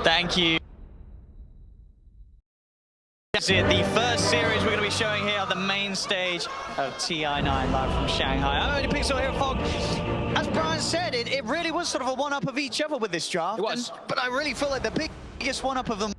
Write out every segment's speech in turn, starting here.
Thank you. That's it, the first series we're going to be showing here on the main stage of TI9 live from Shanghai. I'm only Pixel here, Fog. As Brian said, it really was sort of a one-up of each other with this draft. It was. But I really feel like the biggest one-up of them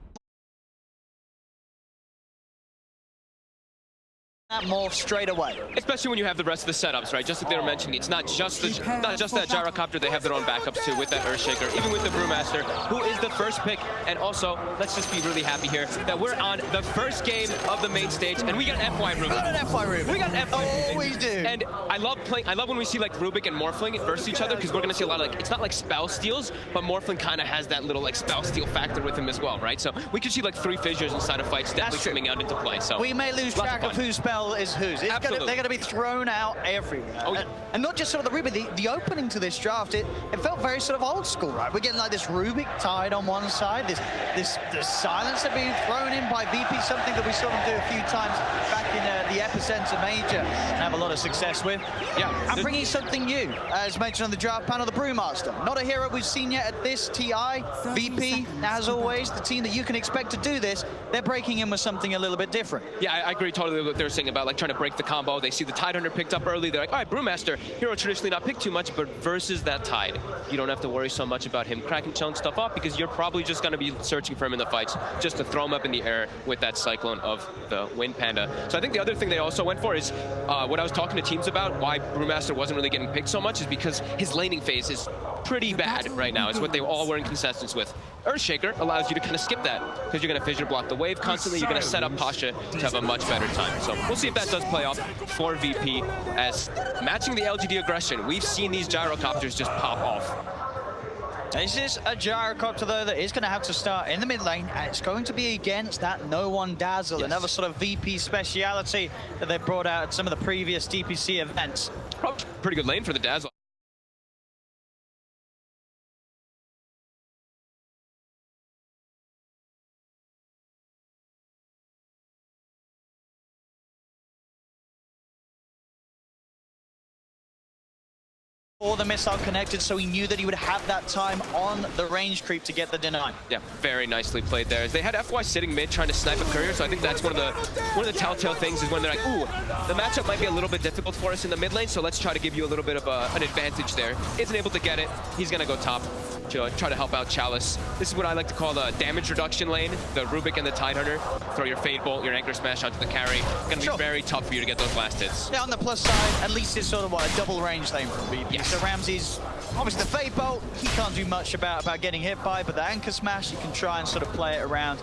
that morph straight away. Especially when you have the rest of the setups, right? Just like they were mentioning, it's not just that gyrocopter, they have their own backups too with that Earthshaker, even with the Brewmaster, who is the first pick. And also, let's just be really happy here that we're on the first game of the main stage, and we got FY Rubik. We got an FY Rubik. We got an FY Rubik. Always do. And I love when we see like Rubik and Morphling versus each other, because we're gonna see a lot of like, it's not like spell steals, but Morphling kind of has that little like spell steal factor with him as well, right? So we could see like 3 fissures inside of fights definitely coming out into play. So we may lose track of whose spell is whose. They're going to be thrown out everywhere. Oh, yeah. And not just sort of the Rubik, the opening to this draft, it felt very sort of old school, right? We're getting like this Rubik tied on one side, this silencer being thrown in by VP, something that we saw them do a few times back in the Epicenter Major and have a lot of success with. Yeah. I'm bringing something new, as mentioned on the draft panel, the Brewmaster. Not a hero we've seen yet at this TI. VP, as always, the team that you can expect to do this, they're breaking in with something a little bit different. Yeah, I agree totally with what they were saying about like trying to break the combo. They see the Tidehunter picked up early. They're like, all right, Brewmaster, hero traditionally not picked too much, but versus that Tide, you don't have to worry so much about him cracking chunk stuff off, because you're probably just going to be searching for him in the fights just to throw him up in the air with that Cyclone of the Wind Panda. So I think the other thing they also went for is what I was talking to teams about, why Brewmaster wasn't really getting picked so much, is because his laning phase is pretty bad right now. It's what they all were in consistence with. Earthshaker allows you to kind of skip that, because you're going to fissure block the wave constantly. You're going to set up Pasha to have a much better time. So we'll see if that does play off for VP, as matching the LGD aggression, we've seen these gyrocopters just pop off. This is a gyrocopter, though, that is going to have to start in the mid lane, and it's going to be against that No One Dazzle, yes. Another sort of VP speciality that they brought out at some of the previous DPC events. Probably pretty good lane for the Dazzle. All the missile connected, so he knew that he would have that time on the range creep to get the deny. Yeah, very nicely played there. They had FY sitting mid trying to snipe a courier, so I think that's one of the telltale things, is when they're like, ooh, the matchup might be a little bit difficult for us in the mid lane, so let's try to give you a little bit of an advantage there. Isn't able to get it. He's gonna go top to try to help out Chalice. This is what I like to call the damage reduction lane, the Rubik and the Tidehunter. Throw your Fade Bolt, your Anchor Smash onto the carry. Gonna be very tough for you to get those last hits. Yeah, on the plus side, at least it's sort of what, a double range lane from VP. Yes. So Ramsey's, obviously the Fade Bolt, he can't do much about getting hit by, but the Anchor Smash, you can try and sort of play it around.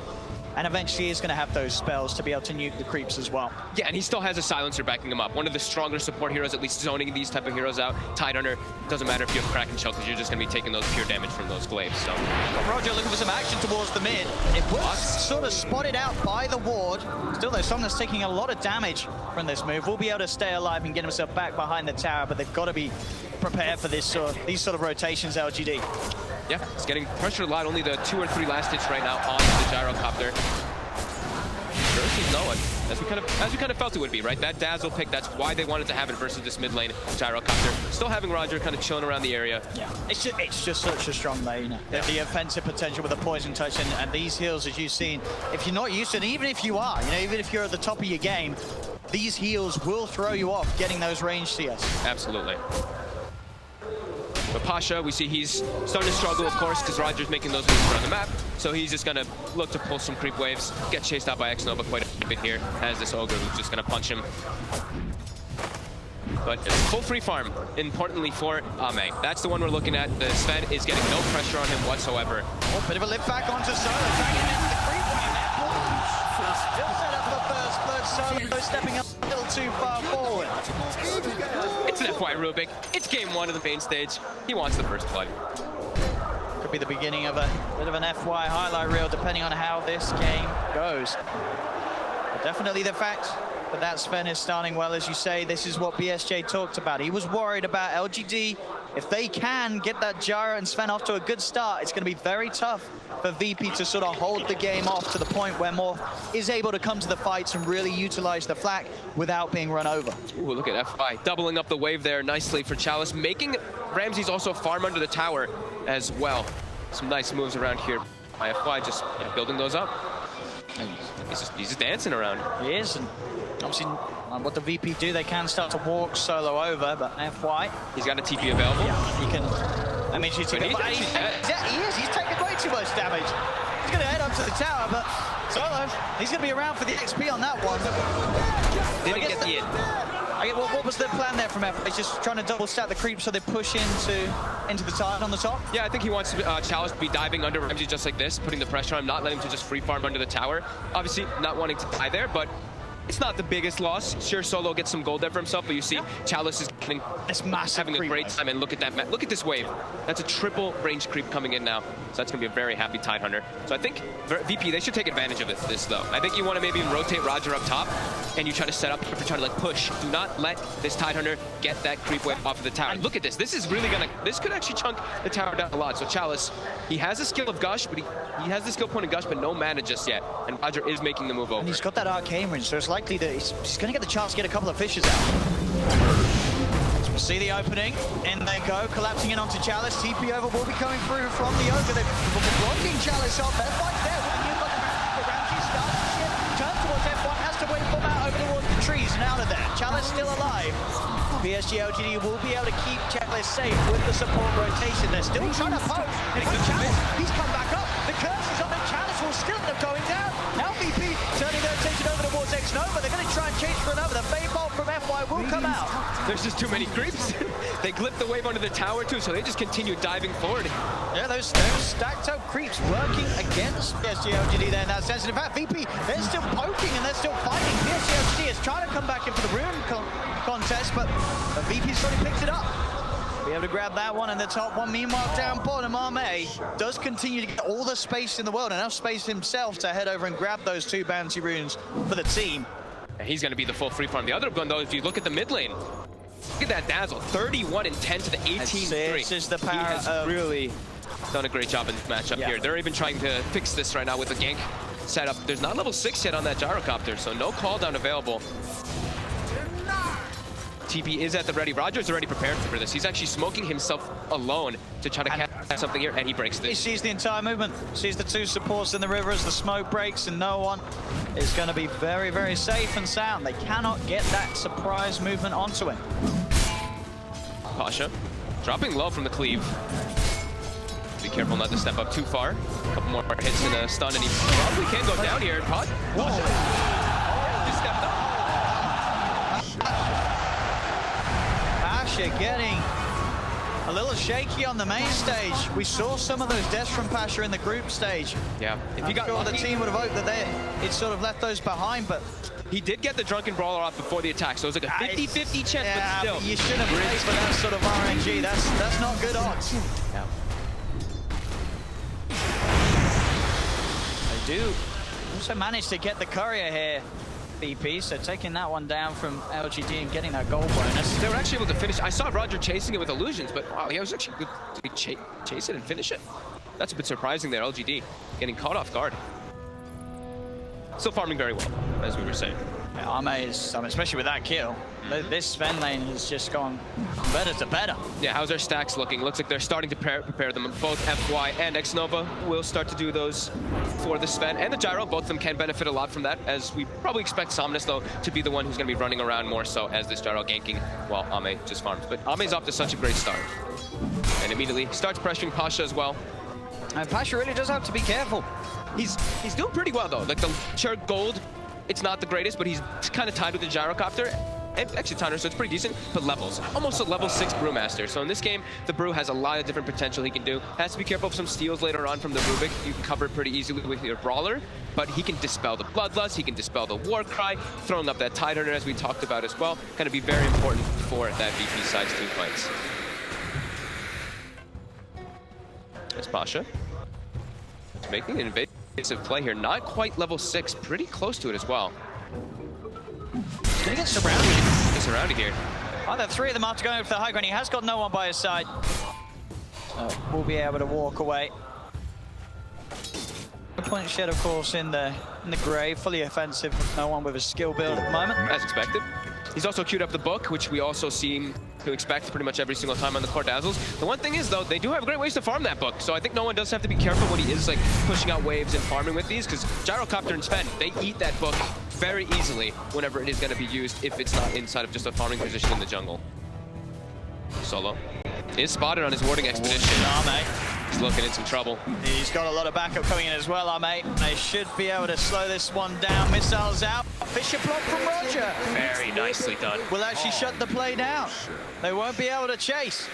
And eventually he's going to have those spells to be able to nuke the creeps as well. Yeah, and he still has a silencer backing him up. One of the stronger support heroes, at least zoning these type of heroes out. Tidehunter, doesn't matter if you have Kraken Shell, because you're just going to be taking those pure damage from those glaives. So Roger looking for some action towards the mid. It was sort of spotted out by the ward. Still though, Song is taking a lot of damage from this move. Will be able to stay alive and get himself back behind the tower, but they've got to be prepared for these sort of rotations, LGD. Yeah, it's getting pressured a lot. Only the 2 or 3 last hits right now on the gyrocopter. Versus no one, as we kind of felt it would be, right? That Dazzle pick, that's why they wanted to have it versus this mid lane gyrocopter. Still having Roger kind of chilling around the area. Yeah, it's just such a strong lane. Yeah. The offensive potential with the poison touch and these heals, as you've seen, if you're not used to it, even if you are, even if you're at the top of your game, these heals will throw you off getting those range CS. Absolutely. But Pasha, we see he's starting to struggle, of course, because Roger's making those moves around the map. So he's just going to look to pull some creep waves, get chased out by X-Nova quite a bit here, as this Ogre who's just going to punch him. But it's full free farm, importantly for Ame. That's the one we're looking at. The Sven is getting no pressure on him whatsoever. Oh, bit of a lift back onto Solo, dragging into the creep wave now. Still set up the first blood, Solo stepping up a little too far forward. It's an FY Rubik. It's game 1 of the main stage. He wants the first blood. Could be the beginning of a bit of an FY highlight reel, depending on how this game goes. But definitely the fact that Sven is starting well, as you say, this is what BSJ talked about. He was worried about LGD. If they can get that Gyro and Sven off to a good start, it's going to be very tough for VP to sort of hold the game off to the point where Morph is able to come to the fights and really utilize the flak without being run over. Ooh, look at FI doubling up the wave there nicely for Chalice, making Ramsey's also farm under the tower as well. Some nice moves around here. FY just building those up. He's just dancing around. He is, and obviously what the VP do, they can start to walk solo over, but FY... He's got a TP available. Yeah, he can... I mean, he's taking way too much damage. He's going to head up to the tower, but Solo, he's going to be around for the XP on that one. Didn't get the hit. What was the plan there from FY? He's just trying to double stack the creep so they push into the tide on the top? Yeah, I think he wants Chalice to be diving under Ramsey just like this, putting the pressure on him, not letting him to just free farm under the tower. Obviously, not wanting to die there, but it's not the biggest loss. Sure, Solo gets some gold there for himself, but you see Chalice is getting, having a great time, and look at that. Look at this wave. That's a triple range creep coming in now. So that's going to be a very happy Tidehunter. So I think VP, they should take advantage of this though. I think you want to maybe rotate Roger up top, and you try to set up for trying to like push. Do not let this Tidehunter get that creep wave off of the tower. And look at this. This is really gonna. This could actually chunk the tower down a lot. So Chalice, he has a skill of Gush, but he has the skill point of Gush, but no mana just yet. And Roger is making the move over. And he's got that arcane range, so it's likely that he's going to get the chance to get a couple of fishes out. See the opening, in they go, collapsing in onto Chalice. TP over will be coming through from the Ogre. They're blocking Chalice off. F1's there with the new block of Ramsey starts to shit. Turns towards F1, has to wait for that over towards the trees and out of there. Chalice still alive. PSG.LGD will be able to keep Chalice safe with the support rotation. They're still trying to poke. And it's Chalice. He's come back up. The curse is on him. Chalice will still end up going down. Now VP turning their attention over towards X-Nova. They're going to try and chase for another. The Fade Bolt from FY will come out. There's just too many creeps. They clipped the wave under the tower too, so they just continue diving forward. Yeah, those stacked up creeps working against PSG.LGD there in that sense. And in fact, VP, they're still poking and they're still fighting. PSG.LGD is trying to come back in for the rune contest, but VP's already picked it up. Be able to grab that one and the top one. Meanwhile, down bottom, Arme does continue to get all the space in the world, enough space himself to head over and grab those two bounty runes for the team. And he's going to be the full free farm. The other one, though, if you look at the mid lane, look at that Dazzle. 31 and 10 to the 18-3. This is the power. He has really done a great job in this matchup here. They're even trying to fix this right now with the gank setup. There's not level 6 yet on that gyrocopter, so no call down available. TP is at the ready. Roger's already prepared for this. He's actually smoking himself alone to try to catch something here, and he breaks this. He sees the entire movement, sees the two supports in the river as the smoke breaks, and no one is going to be very, very safe and sound. They cannot get that surprise movement onto him. Pasha dropping low from the cleave. Be careful not to step up too far. A couple more hits and a stun, and he probably can go down here. Pasha just stepped up. Pasha getting a little shaky on the main stage. We saw some of those deaths from Pasha in the group stage. Yeah, if you got the team would have hoped that it sort of left those behind, but he did get the Drunken Brawler off before the attack, so it was like a 50-50 chance, yeah, but still. You shouldn't play for that sort of RNG. That's not good odds. Yeah. They do also manage to get the courier here, BP, so taking that one down from LGD and getting that gold bonus. They were actually able to finish. I saw Roger chasing it with illusions, but wow, he was actually good to chase it and finish it. That's a bit surprising there, LGD getting caught off guard. Still farming very well, as we were saying. Yeah, Arme is, especially with that kill, this Sven lane has just gone better to better. Yeah, how's their stacks looking? Looks like they're starting to prepare them. Both FY and X-Nova will start to do those for the Sven and the Gyro. Both of them can benefit a lot from that, as we probably expect Somnus, though, to be the one who's going to be running around more so as this Gyro ganking while Ame just farms. But Ame's off to such a great start. And immediately starts pressuring Pasha as well. And Pasha really does have to be careful. He's doing pretty well, though. Like, the sure gold, it's not the greatest, but he's kind of tied with the gyrocopter. And actually, Tanner, so it's pretty decent, but levels. Almost a level 6 Brewmaster. So in this game, the Brew has a lot of different potential he can do. Has to be careful of some steals later on from the Rubik. You can cover it pretty easily with your Brawler, but he can dispel the Bloodlust, he can dispel the Warcry, throwing up that Tidehunter as we talked about as well. Going to be very important for that VP side's team fights. It's Pasha. Making an invasive play here. Not quite level 6, pretty close to it as well. He's gonna get surrounded. Get surrounded here. Oh, the three of them after going for the high ground. He has got no one by his side. Will be able to walk away. The point shed, of course, in the grave, fully offensive. No one with a skill build at the moment. As expected. He's also queued up the book, which we also seem to expect pretty much every single time on the core dazzles. The one thing is, though, they do have great ways to farm that book, so I think no one does have to be careful when he is like pushing out waves and farming with these, because Gyrocopter and Sven, they eat that book very easily whenever it is going to be used if it's not inside of just a farming position in the jungle. Solo is spotted on his warding expedition. He's looking in some trouble. He's got a lot of backup coming in as well, Armate. They should be able to slow this one down. Missiles out. Fisher block from Roger. Very nicely done. Will actually shut the play down. They won't be able to chase.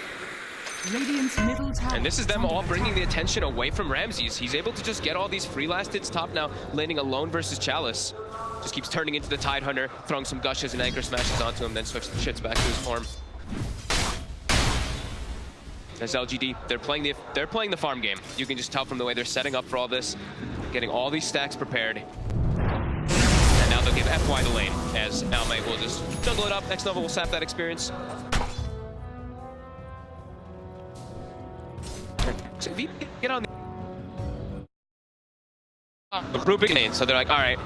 And this is them all bringing the attention away from Ramses. He's able to just get all these free last hits top now, landing alone versus Chalice. Just keeps turning into the Tidehunter, throwing some gushes and anchor smashes onto him, then shits back to his form. As LGD, they're playing the farm game. You can just tell from the way they're setting up for all this, getting all these stacks prepared. And now they'll give FY the lane, as Almay will just juggle it up. Next level will sap that experience. So if you get on the Rubik lane, so they're like, all right.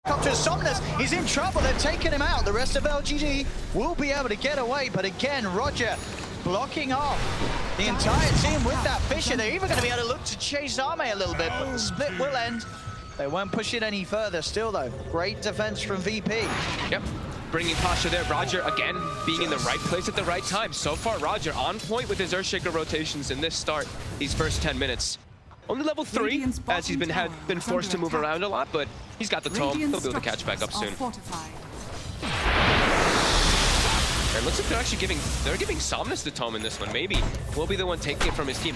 Up to Somnus, he's in trouble, they've taken him out. The rest of LGD will be able to get away, but again, Roger blocking off the entire team with that Fisher. They're even going to be able to look to chase Arme a little bit, but the split will end. They won't push it any further. Still though, great defense from VP. Yep, bringing Pasha there. Roger, again, being in the right place at the right time. So far, Roger on point with his Earthshaker rotations in this start, these first 10 minutes. Only level 3, as he's been forced to move around a lot, but he's got the tome. He'll be able to catch back up soon. And it looks like they're giving Somnus the tome in this one. Maybe will be the one taking it from his team.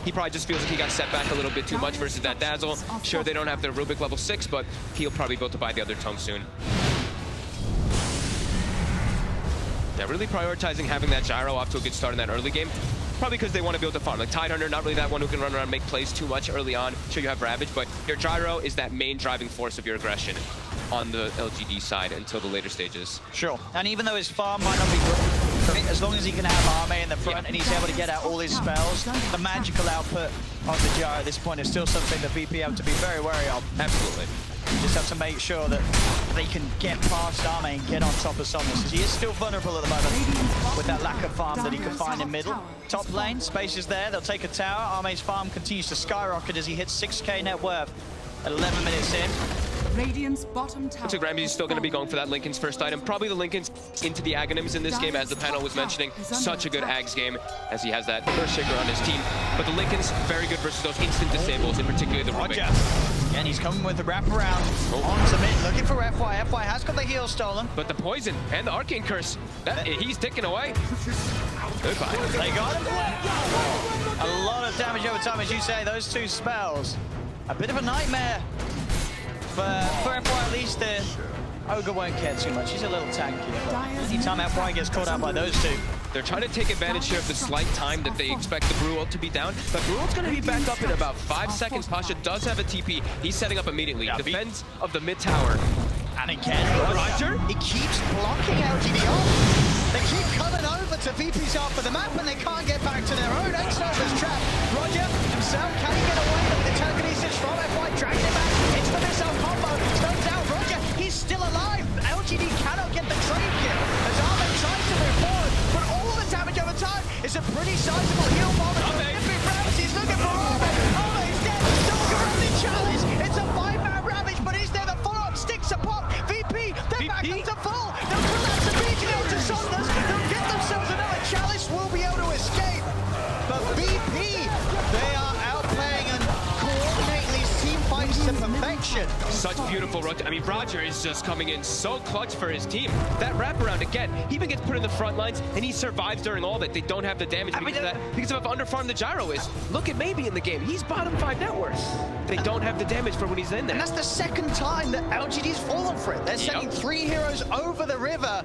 He probably just feels like he got set back a little bit too much versus that Dazzle. Sure, they don't have their Rubik level 6, but he'll probably be able to buy the other tome soon. Yeah, really prioritizing having that Gyro off to a good start in that early game. Probably because they want to be able to farm. Like Tidehunter, not really that one who can run around and make plays too much early on. Sure, you have Ravage, but your Gyro is that main driving force of your aggression on the LGD side until the later stages. Sure, and even though his farm might not be good, as long as he can have Arme in the front and he's able to get out all his spells, the magical output of the Gyro at this point is still something that VP have to be very wary of. Absolutely. You just have to make sure that they can get past Arme and get on top of Somnus, because he is still vulnerable at the moment with that lack of farm that he can find in middle. Top lane, space is there, they'll take a tower. Arme's farm continues to skyrocket as he hits 6k net worth at 11 minutes in. Radiant's bottom tower. Looks like Ramsey's still going to be going for that Linken's first item. Probably the Linken's into the Aghanims in this game, as the panel was mentioning. Such a good Aghs game, as he has that Earthshaker on his team. But the Linken's very good versus those instant disables, in particular the Rubik. Again, he's coming with the wraparound onto mid, looking for FY. FY has got the heal stolen. But the poison and the Arcane Curse, he's ticking away. Goodbye. They got him. A lot of damage over time, as you say. Those two spells, a bit of a nightmare. But for FY, at least the Ogre won't care too much. He's a little tanky. Anytime FY gets caught out by those two. They're trying to take advantage here of the slight time that they expect the Brew ult to be down. But Brew ult's going to be back up in about 5 seconds. Pasha does have a TP. He's setting up immediately. Yeah, Defense of the mid tower. And again, Roger, he keeps blocking LGD off. They keep coming over to VP's half of the map, and they can't get back to their own. X-Nova's trapped. Roger himself, can he get away with the telekinesis from FY? Dragging it back into the missile combo. Stones out. Roger, he's still alive. LGD cannot get the trade kill as Armin tries to move forward, but all the damage over time is a pretty sizable heal moment from Ramsey. He's looking for Armin. Armin's dead. Don't go around the challenge. It's a 5-man Ravage, but is there the follow-up? Sticks a pop. VP, they're back up to full. They'll collapse immediately onto Somnus. They'll get themselves another chalice. Will be able to escape. But VP, they are outplaying and coordinating these team fights to perfection. Such beautiful rotation. I mean, Roger is just coming in so clutch for his team. That wraparound again, he even gets put in the front lines, and he survives during all that. They don't have the damage because of how underfarmed the Gyro is. Look at Maybe in the game. He's bottom 5 net worth. They don't have the damage for when he's in there. And that's the second time that LGD's fallen for it. They're sending 3 heroes over the river,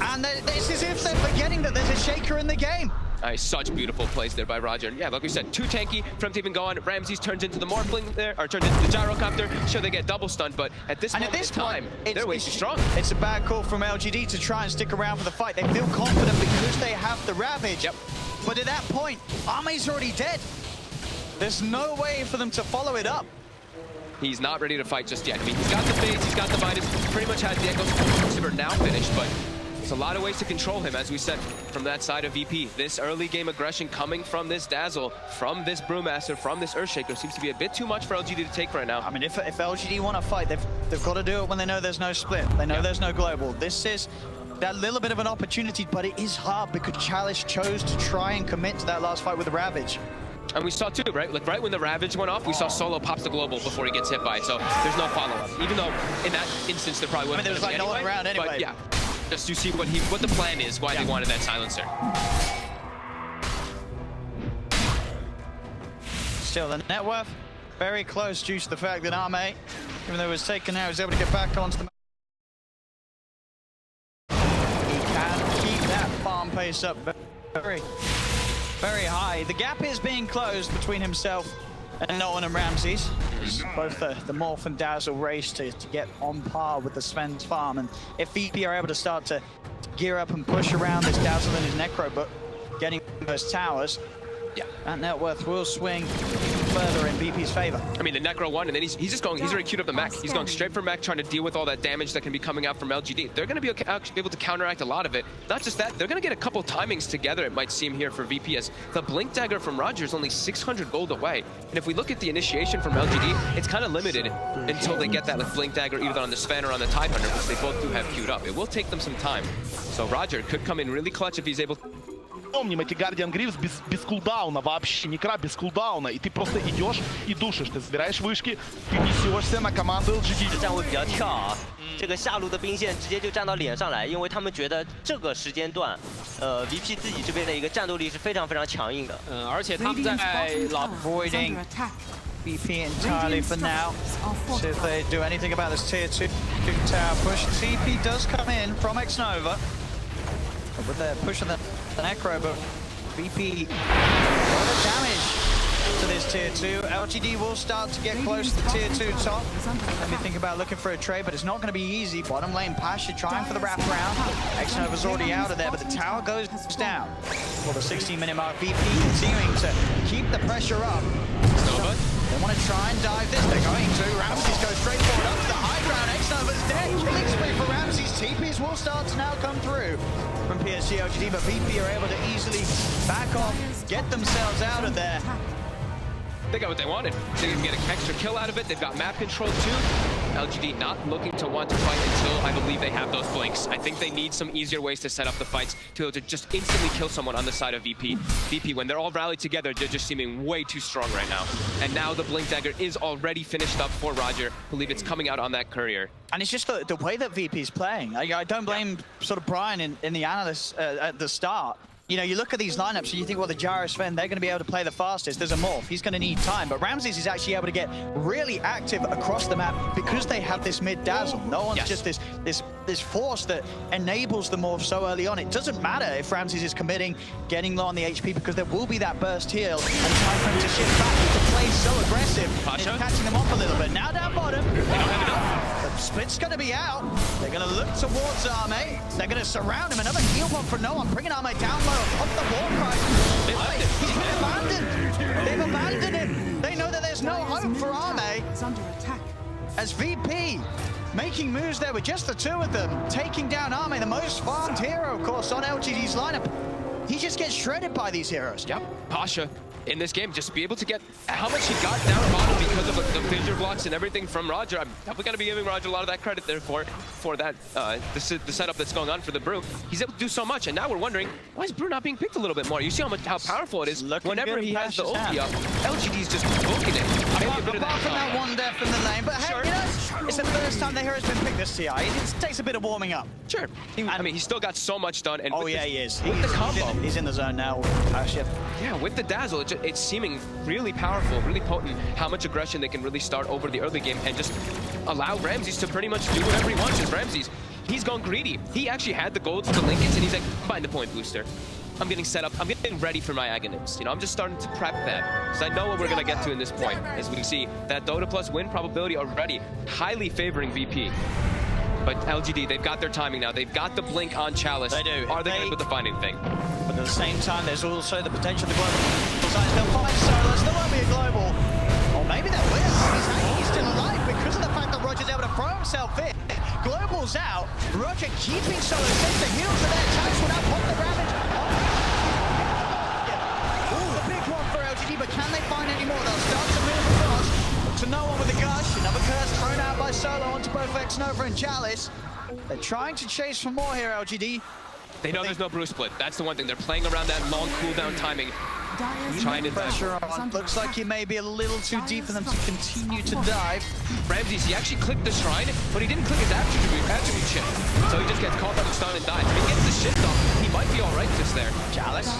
and it's as if they're forgetting that there's a Shaker in the game. Nice, such beautiful plays there by Roger. And yeah, like we said, too tanky from even going. Ramses turns into the Morphling there, or turns into the Gyrocopter. Sure, they get double stunned, but at this moment in time, they're way too strong. It's a bad call from LGD to try and stick around for the fight. They feel confident because they have the Ravage. Yep. But at that point, Arme's already dead. There's no way for them to follow it up. He's not ready to fight just yet. I mean, he's got the phase, he's got the Midas, pretty much has the Echo now finished, but there's a lot of ways to control him, as we said, from that side of VP. This early game aggression coming from this Dazzle, from this Brewmaster, from this Earthshaker seems to be a bit too much for LGD to take right now. I mean, if LGD want to fight, they've got to do it when they know there's no split. They know there's no global. This is that little bit of an opportunity, but it is hard because Chalice chose to try and commit to that last fight with the Ravage. And we saw too, right? Like right when the Ravage went off, we saw Solo pops the global before he gets hit by it. So there's no follow-up. Even though in that instance there probably wasn't. I mean, there was like no one around anyway. But yeah, just you see what the plan is, why they wanted that silencer. Still, the net worth very close due to the fact that Arme, even though it was taken out, was able to get back onto the. He can keep that farm pace up very high. The gap is being closed between himself and Nolan and Ramses. Both the Morph and Dazzle race to get on par with the Sven's farm. And if VP are able to start to gear up and push around this Dazzle and his Necro, but getting those towers, yeah, that net worth will swing further in VP's favor. I mean, the Necro won, and then he's just going, he's already queued up the mech. He's going straight for mech, trying to deal with all that damage that can be coming out from LGD. They're going to be able to counteract a lot of it. Not just that, they're going to get a couple timings together, it might seem, here for VP, as the Blink Dagger from Roger is only 600 gold away. And if we look at the initiation from LGD, it's kind of limited until they get that like Blink Dagger either on the Sven or on the Tidehunter, which they both do have queued up. It will take them some time. So Roger could come in really clutch if he's able. Помним эти Guardian Greaves без кулдауна, вообще никогда без кулдауна, и ты просто идешь и душишь, ты собираешь вышки, ты несешься на команду LGD。站位比较跳啊，这个下路的兵线直接就站到脸上来，因为他们觉得这个时间段，VP 自己这边的一个战斗力是非常非常强硬的。而且他们在 avoiding VP entirely for now. See if they do anything about this tier 2 tower push. TP does come in from Xnova. With the push of the Necro, but VP a lot of damage to this tier 2. LGD will start to get close to the tier 2 top. Let me think about looking for a trade, but it's not going to be easy. Bottom lane, Pasha trying for the wraparound. Xnova's already out of there, but the tower goes down. For the 16-minute mark, VP continuing to keep the pressure up. Nova. They want to try and dive this. They're going to. Ramses goes straight forward up to the high ground. Xnova's dead. Killing spree for Ramses. TPs will start to now come through from PSG.LGD, but VP are able to easily back off, get themselves out of there. They got what they wanted. They can get an extra kill out of it. They've got map control too. LGD not looking to want to fight until I believe they have those blinks. I think they need some easier ways to set up the fights to just instantly kill someone on the side of VP. VP, when they're all rallied together, they're just seeming way too strong right now. And now the Blink Dagger is already finished up for Roger. I believe it's coming out on that courier. And it's just the way that VP's playing. I don't blame sort of Brian in the analysts at the start. You know, you look at these lineups and you think, well, the Gyro Sven, they're going to be able to play the fastest. There's a Morph. He's going to need time. But Ramses is actually able to get really active across the map because they have this mid Dazzle. No one's just this force that enables the Morph so early on. It doesn't matter if Ramses is committing, getting low on the HP, because there will be that burst heal and time for him to shift back to play so aggressive. Pasha? It's catching them off a little bit. Now down bottom. They don't have enough. The split's going to be out. They're going to look towards Arme. They're going to surround him. Another heal bomb for no one, bringing Arme down low. Off the wall cry. He's been abandoned. They've abandoned him. They know that there's no hope for Arme. As VP making moves there with just the two of them, taking down Arme, the most farmed hero, of course, on LGD's lineup. He just gets shredded by these heroes. Yep, Pasha in this game, just be able to get how much he got down bottom because of the fissure blocks and everything from Roger. I'm definitely going to be giving Roger a lot of that credit there for that the setup that's going on for the Brew. He's able to do so much, and now we're wondering, why is Brew not being picked a little bit more? You see how powerful it is. Whenever he has the ulti up, LGD's just booking it. Apart from that one death in the lane, but hey, you know, it's the first time the hero's been picked this TI. It takes a bit of warming up. Sure. I mean, he's still got so much done. And he is. With the combo. He's in the zone now. Yeah, with the Dazzle, it's seeming really powerful, really potent, how much aggression they can really start over the early game and just allow Ramses to pretty much do whatever he wants. As Ramses, he's gone greedy. He actually had the gold for the Linkage, and he's like, find the point booster. I'm getting set up. I'm getting ready for my Aghanim's. You know, I'm just starting to prep them because I know what we're going to get to in this point. As we see, that Dota plus win probability already highly favoring VP. But LGD, they've got their timing now. They've got the blink on Chalice. They do. Are they going to put the find anything? But at the same time, there's also the potential to global sides. They'll find Solos. There won't be a global. Or maybe they will. He's still alive because of the fact that Roger's able to throw himself in. Global's out. Roger keeping Solos safe. The heals are there. Chalice will now pop the ravage. Ooh, a big one for LGD, but can they find any more? They'll start to move across to no one with a gush. Another curse thrown out by Solo onto both Xnova and Chalice. They're trying to chase for more here, LGD. They know there's no brew split. That's the one thing. They're playing around that long cooldown timing. Trying to pressure on. Looks like he may be a little too deep for them to continue to dive. Ramses, he actually clicked the shrine, but he didn't click his attribute shift. So he just gets caught up and stunned and dies. If he gets the shift off, he might be all right just there. Chalice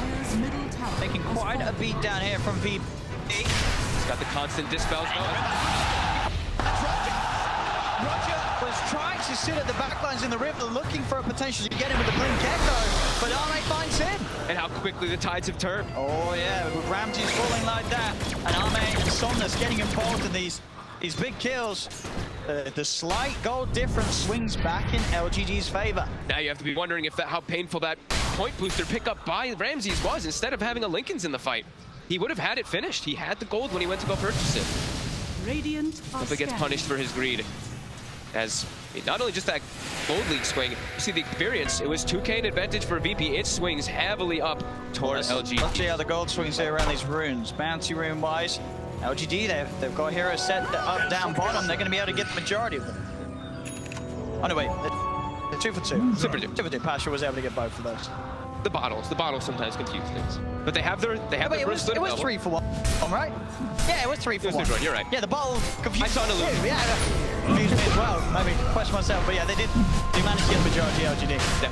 taking quite a beat down here from VP. He's got the constant dispels going. Roger was trying to sit at the backlines in the river, looking for a potential to get him with the Blink Echo, but Arme finds him. And how quickly the tides have turned. Oh yeah, with Ramses falling like that, and Arme and Somnus getting involved in these big kills. The slight gold difference swings back in LGD's favor. Now you have to be wondering if how painful that point booster pickup by Ramses was. Instead of having a Linken's in the fight, he would have had it finished. He had the gold when he went to go purchase it. Radiant Hope he gets punished for his greed. As not only just that gold league swing, you see the experience, it was 2K in advantage for VP. It swings heavily up towards LGD. Let's see how the gold swings here around these runes. Bounty rune wise, LGD, they've got heroes set up, down, bottom. They're going to be able to get the majority of them. Oh no, wait, they're 2 for 2. 2 for 2. 2 for 2. Pasha was able to get both of those. The bottles sometimes confuse things. But they have their It was 3 for 1, right? Yeah, it was 3 for 1. You're right. Yeah, the bottle confused. I saw an illusion. Yeah, confused me as well. Maybe question myself, but yeah, they managed to get the majority of LGD. Yeah.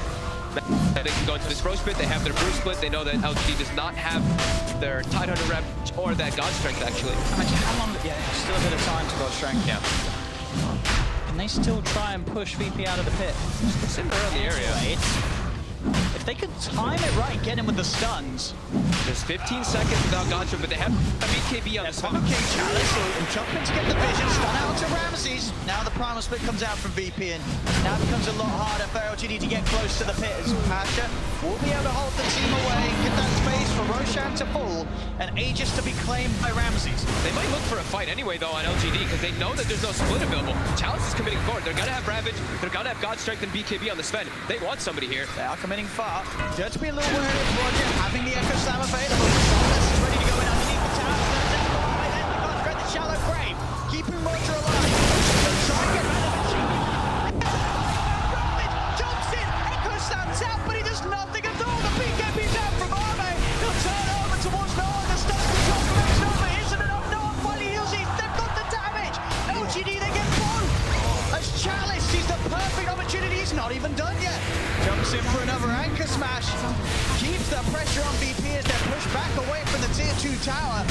They can go into this roast split, they have their brew split, they know that LGD does not have their Tide Hunter rep or that God Strength actually. Imagine how long, yeah, still a bit of time to God Strength. Yeah. Can they still try and push VP out of the pit? Sitting around the area. If they could time it right and get him with the stuns. There's 15 seconds without Gotcha, but they have a BKB on the spot. Okay, Chalice will jump in to get the vision, stun out to Ramses. Now the primal split comes out from VP, and now it becomes a lot harder for LGD to get close to the pit. As Pasha will be able to hold the team away, get that space for Roshan to fall, and Aegis to be claimed by Ramses. They might look for a fight anyway, though, on LGD, because they know that there's no split available. Chalice is committing forward. They're going to have Ravage, they're going to have God Strength and BKB on the Sven. They want somebody here. They are committing far. Just to be a little wary of Roger having the Echo Slam available. Somnus is ready to go in underneath the tower. Then the God Strength, the shallow grave, keeping Roger alive. They'll try and get rid of it. Jumps in, Echo Slam's out, but he does nothing at all. The BKB's out from Arme. He'll turn over towards no one. The stun control from Xnova isn't enough. No one finally heals it. They've got the damage. LGD, they get both. As Chalice sees the perfect opportunity. He's not even done yet. Jumps in for another anchor smash. Keeps the pressure on VP as they're pushed back away from the tier 2 tower.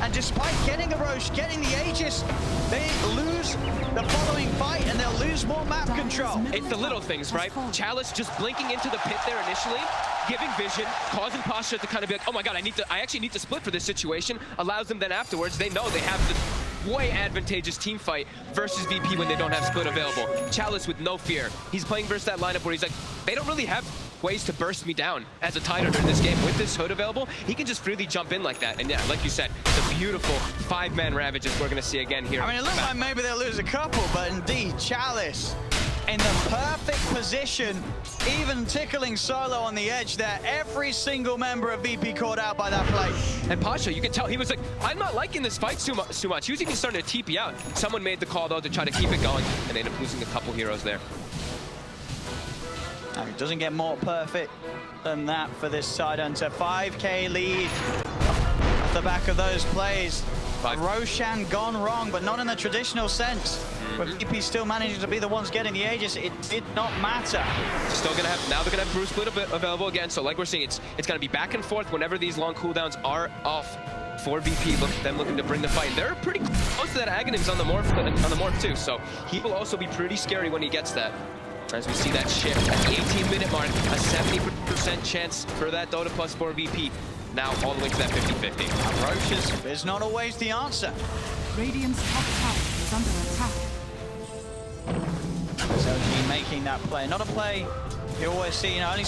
And despite getting the Roche, getting the Aegis, they lose the following fight and they'll lose more map control. It's the little things, right? Chalice just blinking into the pit there initially, giving vision, causing Pasha to kind of be like, oh my god, I actually need to split for this situation. Allows them then afterwards, they know they have the way advantageous team fight versus VP when they don't have split available. Chalice with no fear. He's playing versus that lineup where he's like, they don't really have ways to burst me down as a Tide Hunter in this game. With this hood available, he can just freely jump in like that. And yeah, like you said, the beautiful 5-man ravages we're going to see again here. I mean, it looks like maybe they'll lose a couple, but indeed, Chalice in the perfect position, even tickling Solo on the edge there. Every single member of VP caught out by that play. And Pasha, you can tell he was like, I'm not liking this fight too much. He was even starting to TP out. Someone made the call though to try to keep it going, and they end up losing a couple heroes there. It doesn't get more perfect than that for this Tide Hunter. 5K lead off the back of those plays. Roshan gone wrong, but not in the traditional sense. With VP still managing to be the ones getting the Aegis, it did not matter. Still gonna have, now they're gonna have Brew Split available again. So like we're seeing, it's gonna be back and forth whenever these long cooldowns are off for VP. Them looking to bring the fight. They're pretty close to that Aghanim's on the morph too. So he will also be pretty scary when he gets that. As we see that shift at the 18-minute mark, a 70% chance for that Dota Plus for VP. Now all the way to that 50-50. Approaches is not always the answer. Radiant's top tower is under attack. LGD making that play. Not a play you always see, you know, only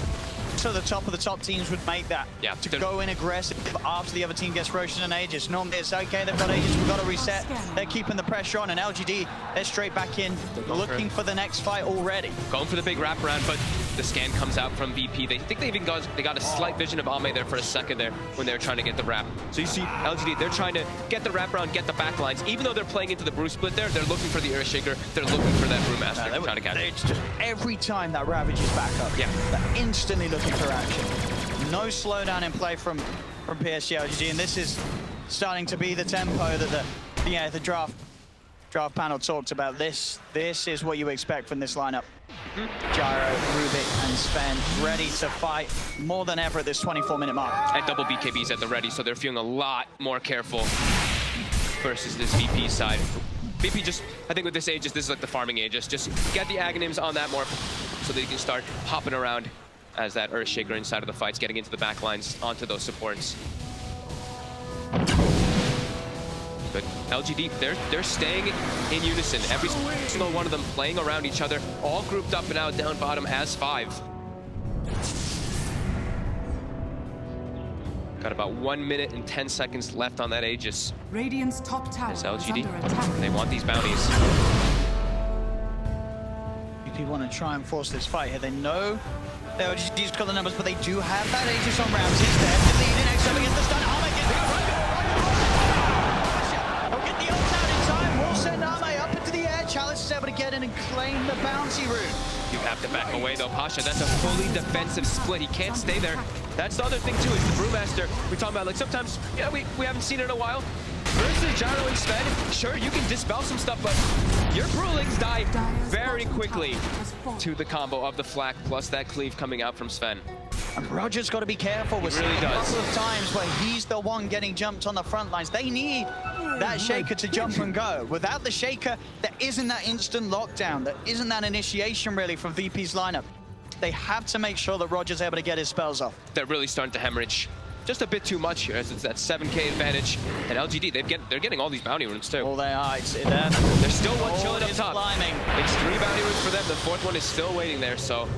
so the top of the top teams would make that. Yeah, to go in aggressive after the other team gets Roshan and Aegis. Normally it's okay, they've got Aegis, we've got to reset. They're keeping the pressure on, and LGD, they're straight back in, looking for the next fight already. Going for the big wraparound, but the scan comes out from VP. They think they got a slight vision of Ame there for a second there when they were trying to get the wrap. So you see LGD, they're trying to get the wraparound, get the backlines. Even though they're playing into the Brew split there, they're looking for the Earthshaker. They're looking for that Brewmaster trying to catch it. It's just every time that Ravage is back up, they're instantly looking for action. No slowdown in play from PSG.LGD, and this is starting to be the tempo that the draft panel talked about. This is what you expect from this lineup. Gyro, Rubik, and Sven ready to fight more than ever at this 24-minute mark. And double BKBs at the ready, so they're feeling a lot more careful versus this VP side. VP just, I think with this Aegis, this is like the farming Aegis. Just get the Aghanims on that morph so that you can start hopping around as that Earthshaker inside of the fights, getting into the backlines onto those supports. But LGD, they're staying in unison. Every single one of them playing around each other, all grouped up and out down bottom as 5. Got about 1 minute and 10 seconds left on that Aegis. Radiant's top tower As is LGD, under attack. they want these bounties. VP want to try and force this fight here. They know they LGD's got the numbers, but they do have that Aegis on Ramses. They're leading next up against the stun. Ame gets He'll get the ult out in time. We'll send Ame up into the air. Chalice is able to get in and claim the bouncy rune. You have to back away though, Pasha. That's a fully defensive split. He can't stay there. That's the other thing too, is the Brewmaster. We're talking about, like, sometimes, yeah, we haven't seen it in a while. Versus Gyro and Sven, sure, you can dispel some stuff, but your Brewlings die very quickly to the combo of the Flak plus that cleave coming out from Sven. And Roger's got to be careful. We're seeing a couple of times where he's the one getting jumped on the front lines. They need that Shaker to jump and go. Without the Shaker, there isn't that instant lockdown. There isn't that initiation, really, from VP's lineup. They have to make sure that Roger's able to get his spells off. They're really starting to hemorrhage just a bit too much here, as it's that 7K advantage. And LGD, they're getting all these bounty runes too. All they are, there's still one chilling up top. Climbing. It's 3 bounty runes for them. The 4th one is still waiting there, so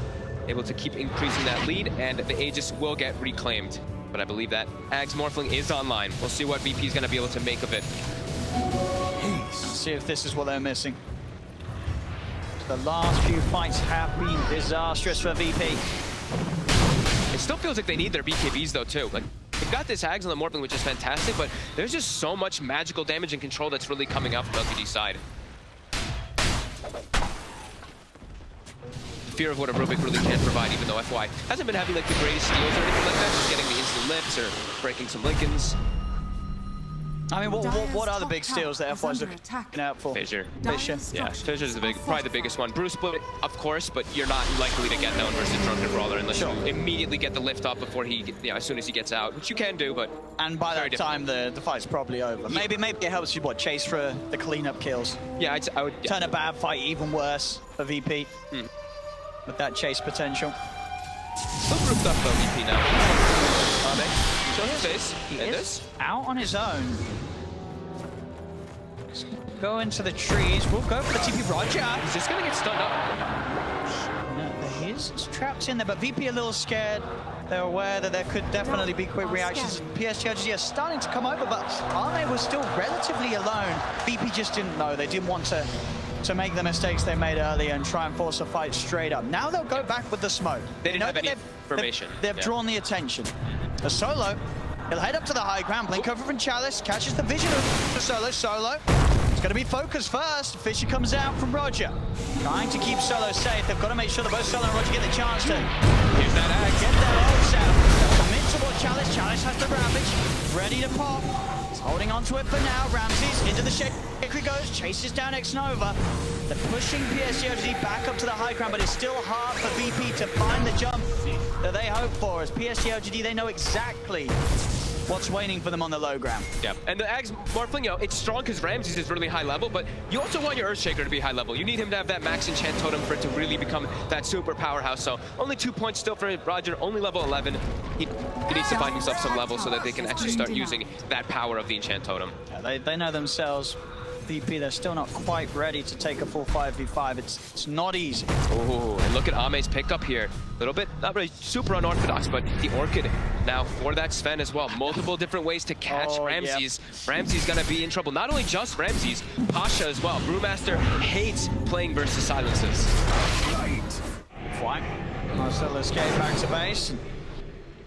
able to keep increasing that lead, and the Aegis will get reclaimed. But I believe that Ags Morphling is online. We'll see what VP is going to be able to make of it. Let's see if this is what they're missing. The last few fights have been disastrous for VP. It still feels like they need their BKBs though too. Like, they've got this Ags on the Morphling, which is fantastic, but there's just so much magical damage and control that's really coming out from LGD's side. The fear of what a Rubik really can provide, even though FY hasn't been having like the greatest steals or anything like that, just getting the instant lifts or breaking some Lincolns. I mean, what are the big steals that FY's looking out for? Fissure. Fissure. Yeah, Fissure is probably the biggest one. Brew split, of course, but you're not likely to get that one versus Drunken Brawler unless you immediately get the lift up before as soon as he gets out, which you can do, but and by that time the fight's probably over. Yeah. Maybe it helps you chase for the cleanup kills. Yeah, I would turn a bad fight even worse for VP with that chase potential. Still grouped up though, VP now. Are they? Show his face. He is out on his own. Go into the trees. We'll go for the TP. Roger. He's just gonna get stunned up. No, he is trapped in there, but VP a little scared. They're aware that there could definitely be quick reactions. PSG.LGD are starting to come over, but Ame was still relatively alone. VP just didn't know. They didn't want to make the mistakes they made earlier and try and force a fight straight up. Now they'll go back with the smoke. They didn't have any information. They've drawn the attention. A Solo, he'll head up to the high ground, blink over from Chalice, catches the vision of the Solo. It's going to be focused first. Fissure comes out from Roger. Trying to keep Solo safe. They've got to make sure that both Solo and Roger get the chance to. Here's that Axe. Get their ults out. Commit toward Chalice. Chalice has the Ravage. Ready to pop. He's holding on to it for now. Ramses into the Shaker he goes. Chases down X-Nova. They're pushing PSG.LGD back up to the high ground, but it's still hard for VP to find the jump that they hope for. As PSG.LGD, they know exactly what's waiting for them on the low ground. Yeah, and the Ags Morphling, you know, it's strong because Ramses is really high level, but you also want your Earthshaker to be high level. You need him to have that max enchant totem for it to really become that super powerhouse. So only 2 points still for Roger, only level 11. He needs to find himself some level so that they can actually start using that power of the enchant totem. Yeah, they know themselves. VP, they're still not quite ready to take a full 5v5. It's not easy. Oh, and look at Ame's pickup here. A little bit, not really super unorthodox, but the Orchid now for that Sven as well. Multiple different ways to catch Ramses. Yep. Ramses gonna be in trouble. Not only just Ramses, Pasha as well. Brewmaster hates playing versus silences. Flying. Marcel escape back to base.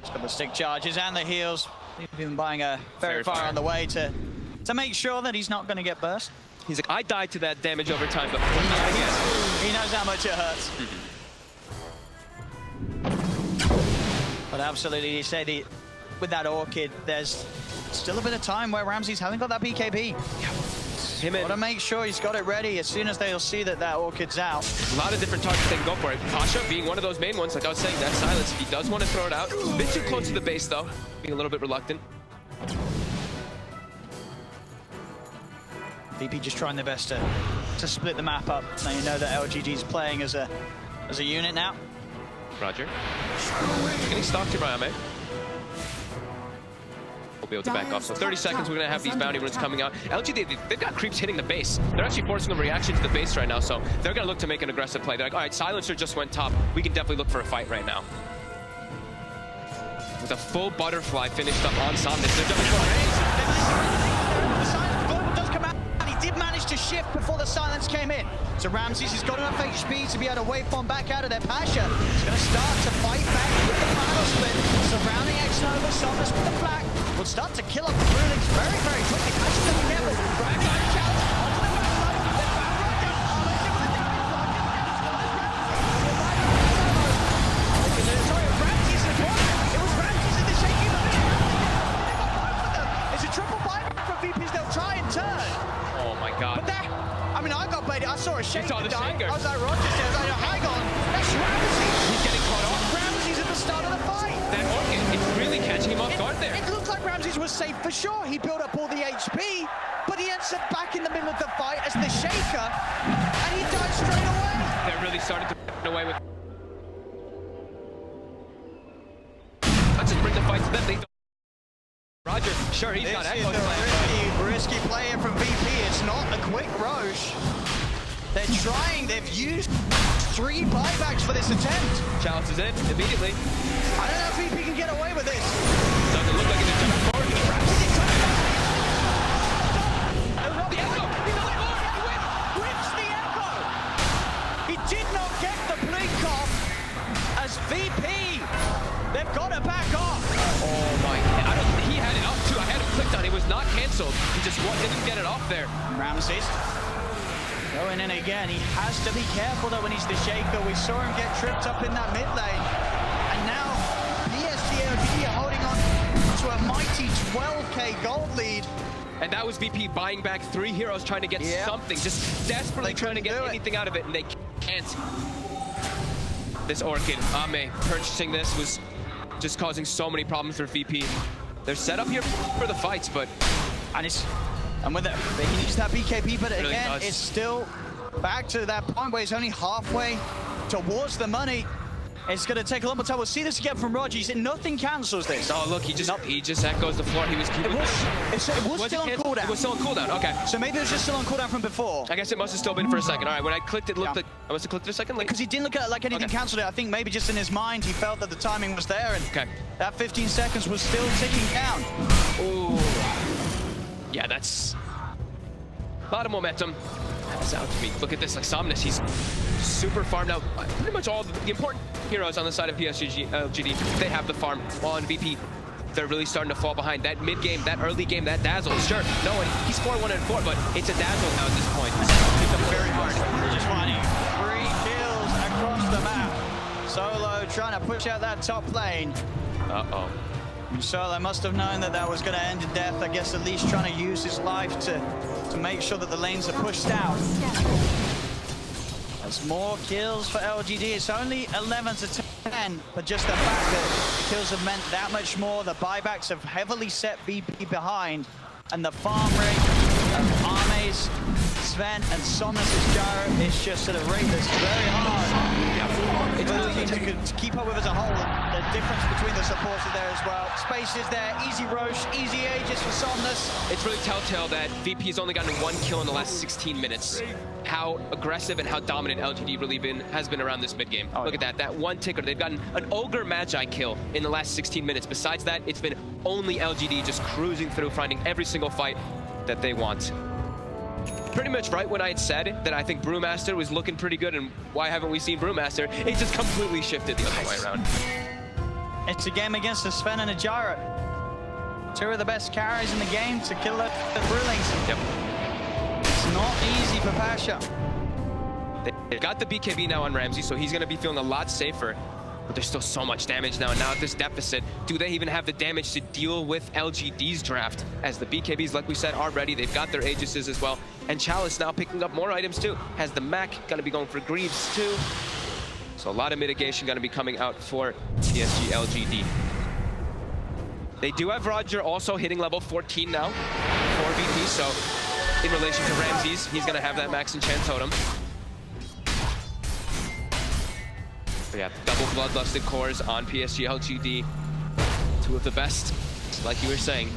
He's got the stick charges and the heals. He's been buying a very far on the way to make sure that he's not going to get burst. He's like, I died to that damage over time, but he knows how much it hurts. But absolutely, you say with that Orchid, there's still a bit of time where Ramses hasn't got that BKB. He's got to make sure he's got it ready as soon as they'll see that Orchid's out. A lot of different targets they can go for it. Pasha being one of those main ones, like I was saying, that silence, he does want to throw it out. A bit too close to the base though, being a little bit reluctant. VP just trying their best to split the map up. Now you know that LGD's playing as a unit now. Roger. Getting stalked here by Ame. We'll be able to back off. So 30 seconds, we're going to have these bounty runes coming out. LGD, they've got creeps hitting the base. They're actually forcing a reaction to the base right now, so they're going to look to make an aggressive play. They're like, all right, Silencer just went top. We can definitely look for a fight right now. With a full butterfly finished up on Somnus. They're jumping for did manage to shift before the silence came in. So Ramses has got enough HP to be able to wavebomb back out of their Pasha. He's going to start to fight back with the final split. Surrounding X-Nova, Somnus with the flag. Will start to kill up the Brewlings very, very quickly. Pasha's going to be careful. Ramses on the challenge. Onto the backside. They're found right down. Sorry, Ramses as well. It was Ramses in the shaky. It's a triple buyback from VPs. They'll try and turn. Oh my god. But that, I mean, I got baited. I saw a shaker die. Shaker. I was like, Roger says, hang on. That's Ramses. He's getting caught off. Ramses at the start of the fight. That Orchid, it's really catching him off guard there. It looked like Ramses was safe for sure. He built up all the HP, but he ends up back in the middle of the fight as the shaker, and he died straight away. They're really starting to run away with. Let's just bring the fight to them. They don't. Roger, sure, he's got echoes. Risky play from VP. It's not a quick Roche. They're trying. They've used 3 buybacks for this attempt. Chalice is in immediately. I don't know if VP can get away with this. Doesn't look like it's jumping forward. The Echo. Whips the Echo. He did not get the blink off as VP. They've got to back off. Oh my! He had it up too. I had it clicked on. It was not canceled. He just didn't get it off there. Ramses going in again. He has to be careful though when he's the shaker. We saw him get tripped up in that mid lane, and now PSG.LGD are holding on to a mighty 12k gold lead. And that was VP buying back 3 heroes, trying to get something, just desperately trying to get anything out of it, and they can't. This Orchid, Ame purchasing this was just causing so many problems for VP. They're set up here for the fights, but and with it, they can use that BKB, but really again, it's still back to that point where he's only halfway towards the money. It's going to take a lot more time. We'll see this again from Roger. He said nothing cancels this. Oh look, he just echoes the floor. He was keeping. It was still on cooldown. It was still on cooldown. Okay. So maybe it was just still on cooldown from before. I guess it must have still been for a second. All right, when I clicked, it looked like I must have clicked it a second late. Because he didn't look at it like anything canceled it. I think maybe just in his mind he felt that the timing was there, and that 15 seconds was still ticking down. Ooh. Yeah, that's a lot of momentum. That's out to me. Look at this, like Somnus, he's super farmed out. Pretty much all the important heroes on the side of PSG.LGD, they have the farm. While on VP, they're really starting to fall behind. That mid game, that early game, that dazzle, sure. No, he's 4-1 and 4, but it's a dazzle now at this point. It's very hard. We're just finding 3 kills across the map. Solo trying to push out that top lane. Uh-oh. Solo must have known that that was going to end in death. I guess at least trying to use his life to make sure that the lanes are pushed out. That's more kills for LGD. It's only 11 to 10. but just the fact that kills have meant that much more. The buybacks have heavily set VP behind, and the farm rate of Arme's, Sven, and Somnus' gyro is just at a rate that's very hard. It's really to keep up with as a whole. The difference between the supports are there as well. Space is there, easy Roche, easy Aegis for Somnus. It's really telltale that VP's only gotten 1 kill in the last 16 minutes. How aggressive and how dominant LGD really has been around this mid game. Look at that one ticker. They've gotten an Ogre Magi kill in the last 16 minutes. Besides that, it's been only LGD just cruising through, finding every single fight that they want. Pretty much right when I had said that I think Brewmaster was looking pretty good, and why haven't we seen Brewmaster? It just completely shifted the other way around. It's a game against a Sven and a Gyro. Two of the best carries in the game to kill the Brewlings. Yep. It's not easy for Pasha. They got the BKB now on Ramsey, so he's going to be feeling a lot safer. But there's still so much damage now, and now at this deficit, do they even have the damage to deal with LGD's draft? As the BKBs, like we said, are ready. They've got their Aegises as well. And Chalice now picking up more items too. Has the Mac, gonna be going for Greaves too. So a lot of mitigation gonna be coming out for PSG.LGD. They do have Roger also hitting level 14 now for VP, so in relation to Ramses, he's gonna have that Max Enchant Totem. But yeah, double Bloodlusted cores on PSG.LGD. Two of the best, like you were saying.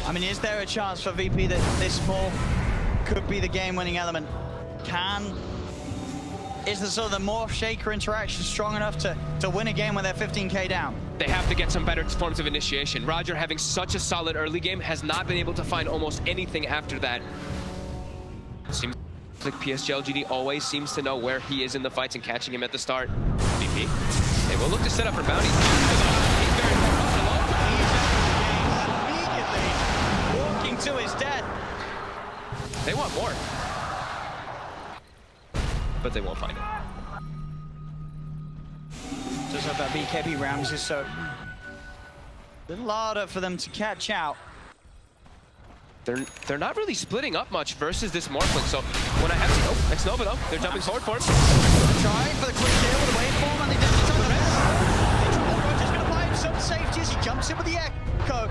I mean, is there a chance for VP that this Morph could be the game-winning element? Is the sort of the Morph Shaker interaction strong enough to win a game when they're 15k down? They have to get some better forms of initiation. Roger, having such a solid early game, has not been able to find almost anything after that. Seems like PSG.LGD always seems to know where he is in the fights and catching him at the start. VP, they will look to set up for bounty. He's very far up Immediately walking to his death. They want more, but they won't find it. Just have that BKB Ramses, so a little harder for them to catch out. They're not really splitting up much versus this Morphling, so when I have to, oh, next Nova though, they're jumping forward for him. Trying for the quick kill with the waveform, and they did it on the rest. Roger's gonna buy him some safety as he jumps in with the Echo.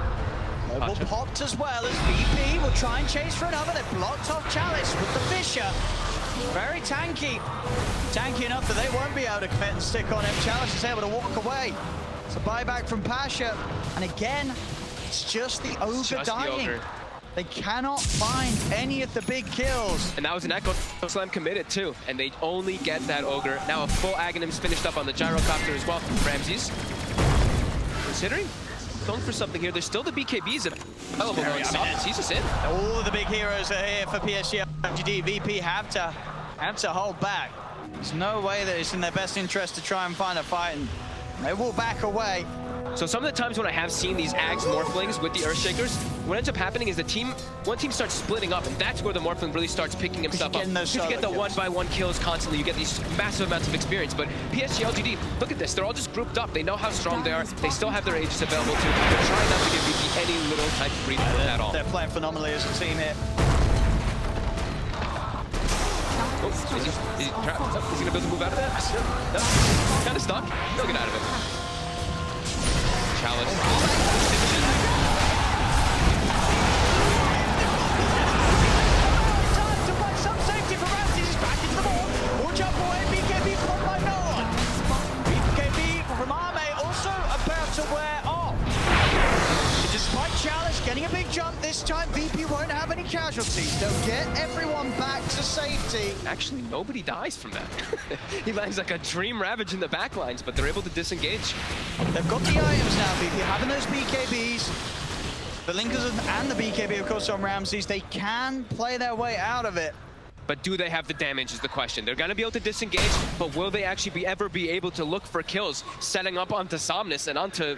Noble popped as well as VP will try and chase for another. They've blocked off Chalice with the Fisher. Very tanky. Tanky enough that they won't be able to commit and stick on him. Chalice is able to walk away. It's a buyback from Pasha. And again, it's just the Ogre dying. They cannot find any of the big kills. And that was an Echo Slam committed too. And they only get that Ogre. Now a full Aghanim's finished up on the Gyrocopter as well. Ramses, considering going for something here. There's still the BKBs available on Somnus. He's just in. All of the big heroes are here for PSG.LGD. VP have to hold back. There's no way that it's in their best interest to try and find a fight, and they will back away. So some of the times when I have seen these Ags Morphlings with the Earthshakers, what ends up happening is one team starts splitting up, and that's where the Morphling really starts picking himself up. Because you get the one-by-one kills constantly, you get these massive amounts of experience. But PSG.LGD, look at this, they're all just grouped up. They know how strong they are. They still have their Aegis available too. They're trying not to give VP any little type of breathing at all. They're playing phenomenally as a team here. Oh, is he trapped? Oh, is he gonna be able to move out of that? No, kind of stuck. He'll get out of it. Chalice. Time to find some safety for Ramses. He's back into the ball. Will jump away. BKB caught by no one. BKB from Arme also about to wear off. Despite Chalice getting a big jump this time, VP won't have any casualties. They'll get everyone back to safety. Actually, nobody dies from that. He lands like a Dream Ravage in the backlines, but they're able to disengage. They've got the items now, VP, having those BKBs. The Linkers and the BKB, of course, on Ramses. They can play their way out of it. But do they have the damage is the question. They're going to be able to disengage, but will they actually ever be able to look for kills, setting up onto Somnus and onto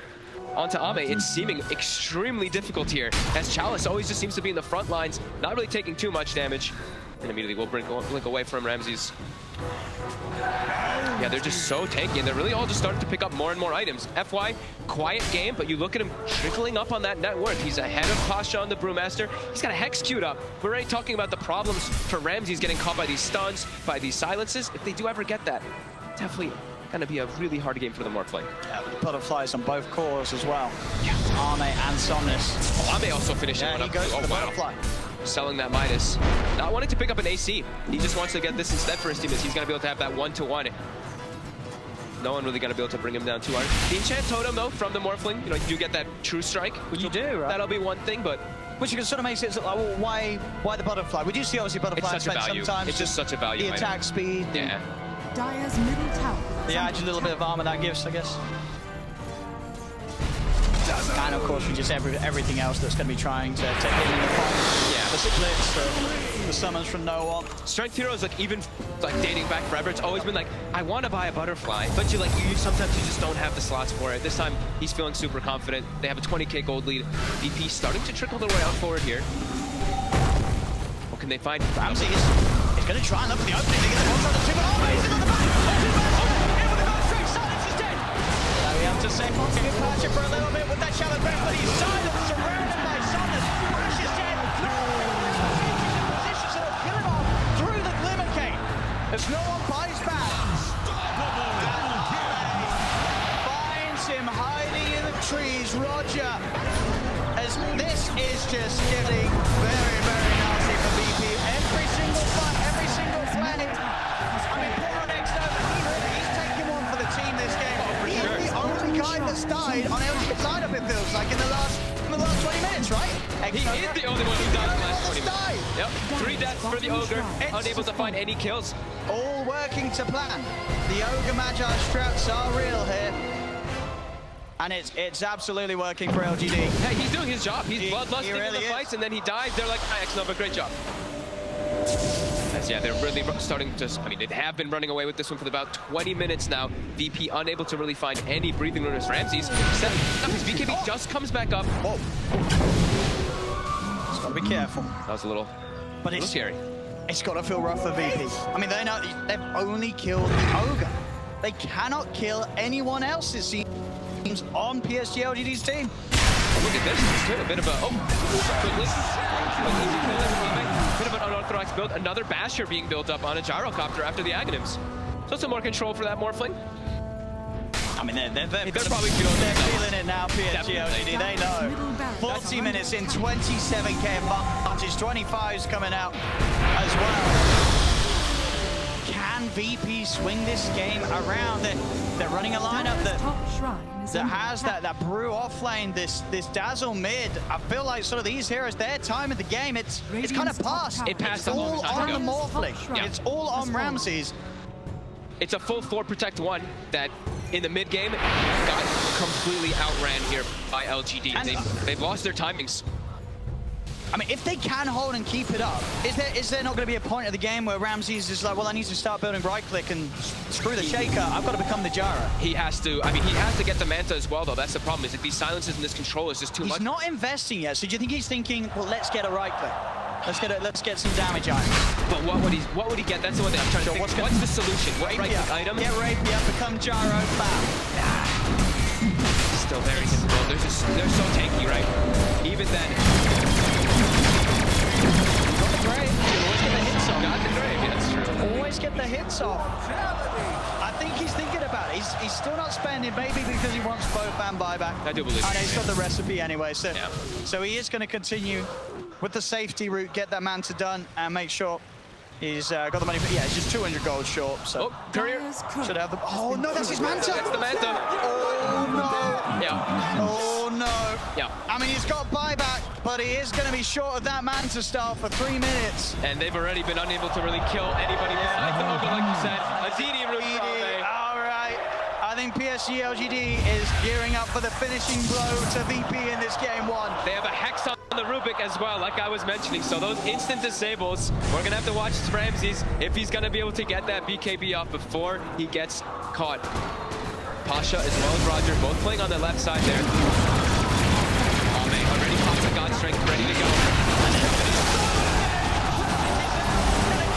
Ame? It's seeming extremely difficult here, as Chalice always just seems to be in the front lines, not really taking too much damage. And immediately we'll blink away from Ramses. Yeah, they're just so tanky, and they're really all just starting to pick up more and more items. FY, quiet game, but you look at him trickling up on that net worth. He's ahead of Pasha on the Brewmaster. He's got a Hex queued up. We're already talking about the problems for Ramses getting caught by these stuns, by these silences. If they do ever get that, definitely going to be a really hard game for the Morphling. Yeah, the butterflies on both cores as well. Yeah. Ame and Somnus. Oh, Ame also finishing one up. He goes for the wow. butterfly. Selling that Midas. Not wanting to pick up an AC. He just wants to get this instead for his team, as he's going to be able to have that 1-to-1. No one really going to be able to bring him down too hard. The enchant totem, though, from the Morphling, you know, you do get that true strike. Which You do, right? That'll be one thing, but Which sort of makes it like, well, why the butterfly? We do see obviously butterfly it's such a value. sometimes. It's just such a value The item. attack speed. Yeah. Dire's middle tower. is Yeah, under actually a little bit attack. of armor that gives, I guess. And of course, we just everything else that's going to be trying to take in the fight. Yeah. The splits, the summons from no one. Strength heroes, like even like dating back forever, it's always been like, I want to buy a butterfly, but you sometimes you just don't have the slots for it. This time he's feeling super confident. They have a 20k gold lead. VP starting to trickle their way out forward here. What can they find? Ramsey is going to try and look for the opening. They get the one shot, the two, but oh, he's in on the back. In with the back straight, Silence is dead. Now we have to say Pocket Patcher for a little bit with that shallow breath, but he's silenced, surrounded by Somnus. Rush is dead. No, position to kill him off through the Glimmer Cane. As no one buys back. Finds him hiding in the trees. Roger, as this is just getting very, very nasty for VP. Every single fight, every single planet. I mean, poor next over. He's taking one for the team this game. He's the only guy that's died on LGD's lineup, it feels like, in the last 20 minutes, right? He is the only one who died in the last 20 minutes. Died. Yep, 3 deaths for the Ogre, unable to find any kills. All working to plan. The Ogre Magi strats are real here. And it's absolutely working for LGD. Hey, he's doing his job. He's He bloodlusting really in the is. fights, and then he dies. They're like, X Nova, great job. As, yeah, they're really starting to, I mean, they have been running away with this one for about 20 minutes now. VP unable to really find any breathing room as Ramses. His BKB just comes back up. Whoa. Just gotta be careful. That was a little scary. It's gotta feel rough for VP. I mean, they've only killed the Ogre. They cannot kill anyone else, it seems, on PSG.LGD's team. Look at this. He's doing a bit of a bit of an unorthodox build. Another Basher being built up on a gyrocopter after the Aghanims. So some more control for that Morphling. I mean, they're probably feeling it now, PSG.LGD. They know. 40 minutes in, 27k advantage, 25's coming out as well. Can VP swing this game around? They're running a lineup Dire's top shrine is that under has attack. that brew off lane, this Dazzle mid. I feel like sort of these heroes, their time of the game, it's kind of passed. It passed It's a long all time on ago. the Morphling. Yeah. It's all on Ramses. It's a full 4 protect 1 that in the mid game got completely outran here by LGD. And, They've lost their timings. I mean, if they can hold and keep it up, is there not going to be a point of the game where Ramses is like, well, I need to start building right click and screw the shaker. I've got to become the Jara. He has to. I mean, he has to get the Manta as well, though. That's the problem. Is that these silences and this control is just too much. He's not investing yet. So do you think he's thinking, well, let's get a right click. Let's get some damage items. But what would he get? That's the one thing I'm trying to think. What's the solution? What right click item? Get Rapier, become Jaro, bam. Still very difficult. They're so tanky, right? Even then. Got the grave. Always get the hits off. Got the grave. Yeah, that's true. Always get the hits off. I think he's thinking about it. He's still not spending, maybe because he wants both and buyback. I do believe. I know he's got the recipe anyway, so Yeah. so he is going to continue with the safety route, get that Manta done, and make sure he's got the money. Yeah, he's just 200 gold short. So Courier Dire's courier should have the. has Oh been no, that's his Manta. That's the Manta. Oh no. Yeah. Oh no. Yeah. I mean, he's got buyback, but he is going to be short of that Manta star for 3 minutes. And they've already been unable to really kill anybody besides the Ogre, like you said. A DD route from Ame. All right. I think PSG.LGD is gearing up for the finishing blow to VP in this game 1. They have a Hex on the Rubik as well, like I was mentioning. So those instant disables, we're going to have to watch Ramses if he's going to be able to get that BKB off before he gets caught. Pasha as well as Roger, both playing on the left side there. Ame already pops a God Strength, ready to go.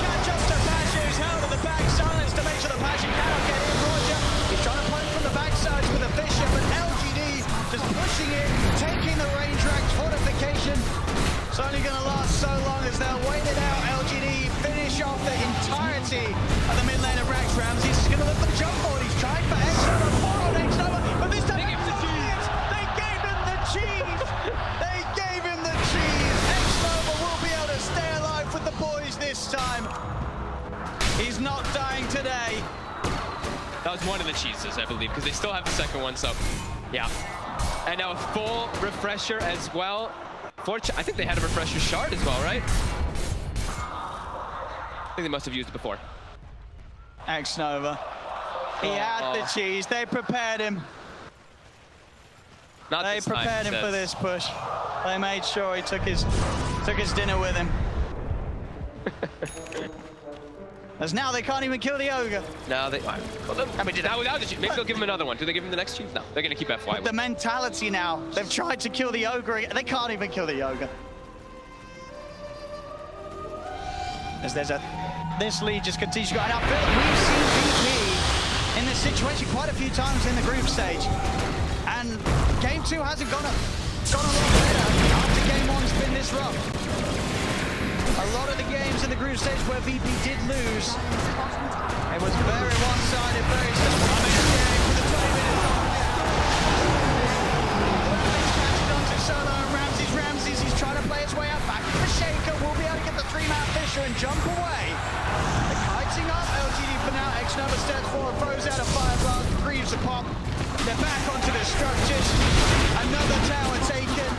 Catch up to Pasha, who's held at the back. That was one of the cheeses, I believe, because they still have the second one, so yeah. And now a full refresher as well. I think they had a refresher shard as well, right? I think they must have used it before. Xnova. He had the cheese. They prepared him. Not They this time, prepared him he for says. this push. They made sure he took his dinner with him. As now they can't even kill the ogre. No, they. Well, I mean, maybe they'll give him another one. Do they give him the next cheese? No, they're gonna keep FY. The mentality now. They've tried to kill the ogre. They can't even kill the ogre. As this lead just continues to go. And I feel like we've seen VP in this situation quite a few times in the group stage. And game 2 hasn't gone a lot better after game 1's been this rough. A lot of the games in the group stage where VP did lose, it was very one-sided, very simple. I mean, yeah, for the 20 minutes onto Solo and Ramses, he's trying to play his way out back into the Shaker, will be able to get the 3-man Fisher and jump away. They're kiting up LGD for now. Xnova steps forward, throws out a fire blast, Greaves a pop. They're back onto the structures. Another tower taken.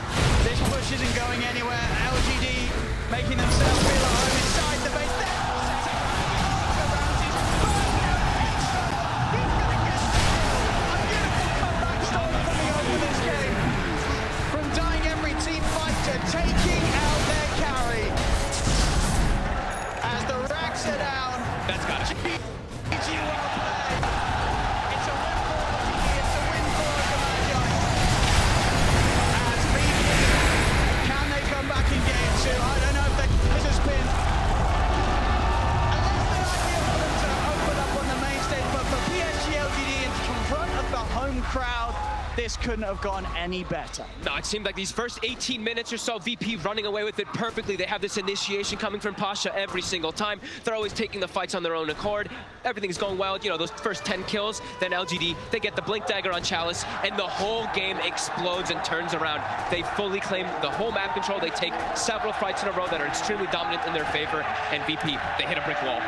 This push isn't going anywhere. LGD making themselves feel at home inside the base. He's gonna get a beautiful comeback story coming over this game. From dying every team fight to taking out their carry. As the racks are down. That's got it. GG well played. It's a win for LGD. It's a win for the Magi. As VP, can they come back in game 2? I don't know if this has been a little bit ideal for them to open up on the main stage, but for PSG.LGD in front of the home crowd, this couldn't have gone any better. No, it seemed like these first 18 minutes or so, VP running away with it perfectly. They have this initiation coming from Pasha every single time. They're always taking the fights on their own accord. Everything's going well. You know, those first 10 kills, then LGD, they get the Blink Dagger on Chalice, and the whole game explodes and turns around. They fully claim the whole map control. They take several fights in a row that are extremely dominant in their favor, and VP, they hit a brick wall.